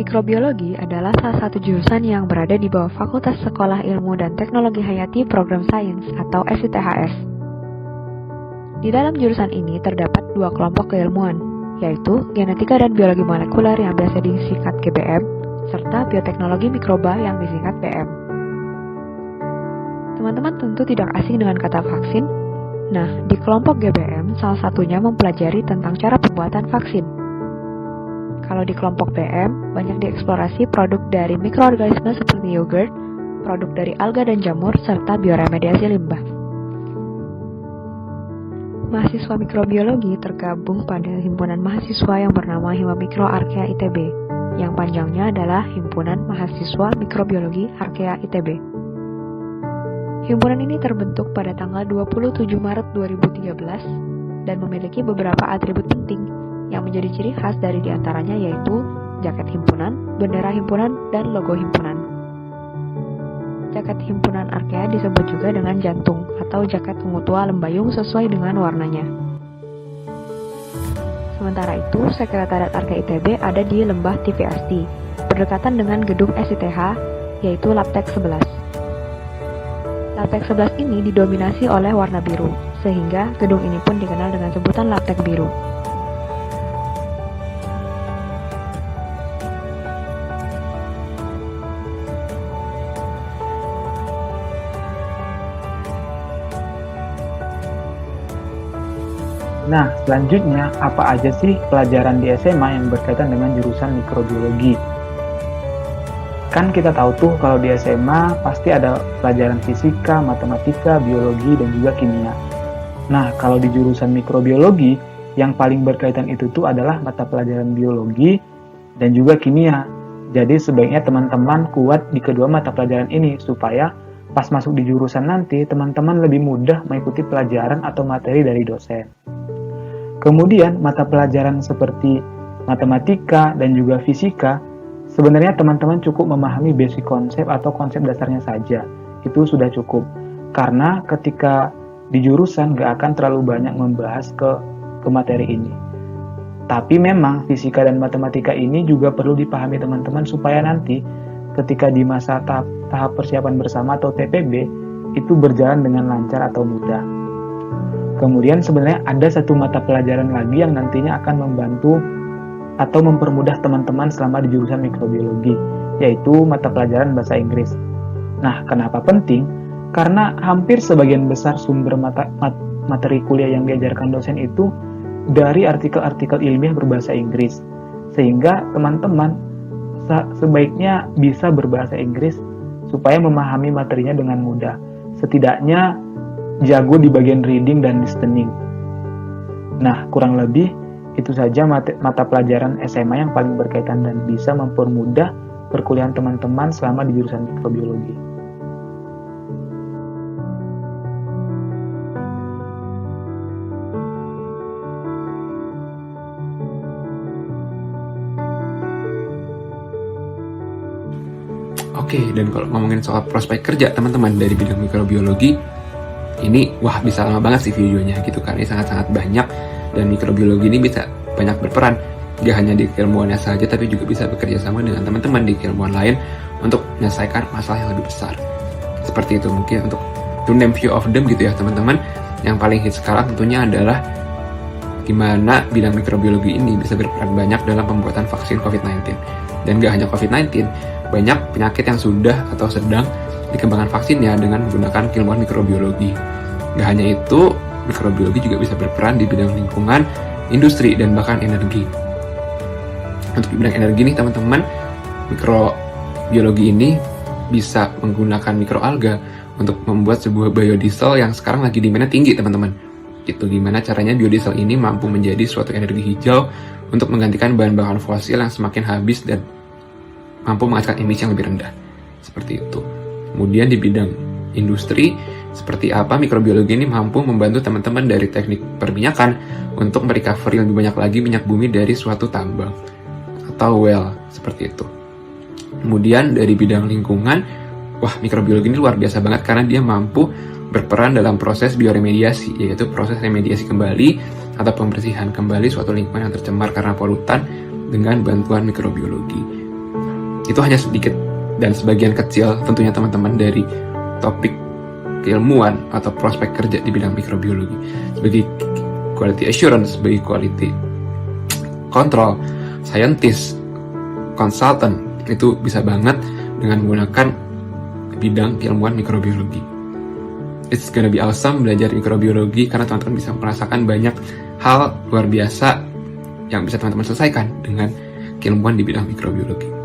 Mikrobiologi adalah salah satu jurusan yang berada di bawah Fakultas Sekolah Ilmu dan Teknologi Hayati Program Sains atau FITHS. Di dalam jurusan ini terdapat dua kelompok keilmuan, yaitu Genetika dan Biologi Molekuler yang biasa disingkat GBM, serta Bioteknologi Mikroba yang disingkat BM. Teman-teman tentu tidak asing dengan kata vaksin. Nah, di kelompok GBM, salah satunya mempelajari tentang cara pembuatan vaksin. Kalau di kelompok BM, banyak dieksplorasi produk dari mikroorganisme seperti yogurt, produk dari alga dan jamur, serta bioremediasi limbah. Mahasiswa mikrobiologi tergabung pada himpunan mahasiswa yang bernama Himamikro Arkea ITB, yang panjangnya adalah Himpunan Mahasiswa Mikrobiologi Arkea ITB. Himpunan ini terbentuk pada tanggal 27 Maret 2013 dan memiliki beberapa atribut penting yang menjadi ciri khas dari diantaranya yaitu jaket himpunan, bendera himpunan, dan logo himpunan. Jaket himpunan Arkea disebut juga dengan jantung atau jaket ungu tua lembayung sesuai dengan warnanya. Sementara itu, Sekretariat Arkea ITB ada di Lembah TV Asti, berdekatan dengan gedung SITH, yaitu Labtek 11. Labtek 11 ini didominasi oleh warna biru, sehingga gedung ini pun dikenal dengan sebutan Labtek Biru. Nah, selanjutnya, apa aja sih pelajaran di SMA yang berkaitan dengan jurusan mikrobiologi? Kan kita tahu tuh kalau di SMA pasti ada pelajaran fisika, matematika, biologi, dan juga kimia. Nah, kalau di jurusan mikrobiologi, yang paling berkaitan itu tuh adalah mata pelajaran biologi dan juga kimia. Jadi sebaiknya teman-teman kuat di kedua mata pelajaran ini supaya pas masuk di jurusan nanti, teman-teman lebih mudah mengikuti pelajaran atau materi dari dosen. Kemudian, mata pelajaran seperti matematika dan juga fisika, sebenarnya teman-teman cukup memahami basic konsep atau konsep dasarnya saja. Itu sudah cukup. Karena ketika di jurusan gak akan terlalu banyak membahas ke materi ini. Tapi memang fisika dan matematika ini juga perlu dipahami teman-teman supaya nanti ketika di masa tahap persiapan bersama atau TPB itu berjalan dengan lancar atau mudah. Kemudian sebenarnya ada satu mata pelajaran lagi yang nantinya akan membantu atau mempermudah teman-teman selama di jurusan mikrobiologi, yaitu mata pelajaran bahasa Inggris. Nah, kenapa penting? Karena hampir sebagian besar sumber materi kuliah yang diajarkan dosen itu dari artikel-artikel ilmiah berbahasa Inggris. Sehingga teman-teman sebaiknya bisa berbahasa Inggris supaya memahami materinya dengan mudah. Setidaknya jago di bagian reading dan listening. Nah, kurang lebih itu saja mata pelajaran SMA yang paling berkaitan dan bisa mempermudah perkuliahan teman-teman selama di jurusan mikrobiologi. Oke, dan kalau ngomongin soal prospek kerja teman-teman dari bidang mikrobiologi, ini wah bisa lama banget sih videonya gitu kan, ini sangat-sangat banyak dan mikrobiologi ini bisa banyak berperan gak hanya di keilmuannya saja tapi juga bisa bekerja sama dengan teman-teman di keilmuan lain untuk menyelesaikan masalah yang lebih besar. Seperti itu mungkin untuk to name few of them gitu ya teman-teman. Yang paling hit sekarang tentunya adalah gimana bidang mikrobiologi ini bisa berperan banyak dalam pembuatan vaksin COVID-19. Dan gak hanya COVID-19, banyak penyakit yang sudah atau sedang dikembangkan vaksinnya dengan menggunakan keilmuan mikrobiologi. Gak hanya itu, mikrobiologi juga bisa berperan di bidang lingkungan, industri, dan bahkan energi. Untuk di bidang energi nih teman-teman, mikrobiologi ini bisa menggunakan mikroalga untuk membuat sebuah biodiesel yang sekarang lagi demand-nya tinggi teman-teman. Gitu gimana caranya biodiesel ini mampu menjadi suatu energi hijau untuk menggantikan bahan-bahan fosil yang semakin habis dan mampu menghasilkan emisi yang lebih rendah. Seperti itu. Kemudian di bidang industri, seperti apa mikrobiologi ini mampu membantu teman-teman dari teknik perminyakan untuk merecovery lebih banyak lagi minyak bumi dari suatu tambang atau well, seperti itu. Kemudian dari bidang lingkungan, wah mikrobiologi ini luar biasa banget karena dia mampu berperan dalam proses bioremediasi, yaitu proses remediasi kembali atau pembersihan kembali suatu lingkungan yang tercemar karena polutan dengan bantuan mikrobiologi. Itu hanya sedikit dan sebagian kecil tentunya teman-teman dari topik keilmuan atau prospek kerja di bidang mikrobiologi. Sebagai quality assurance, sebagai quality control, scientist, consultant, itu bisa banget dengan menggunakan bidang keilmuan mikrobiologi. It's gonna be awesome belajar mikrobiologi karena teman-teman bisa merasakan banyak hal luar biasa yang bisa teman-teman selesaikan dengan keilmuan di bidang mikrobiologi.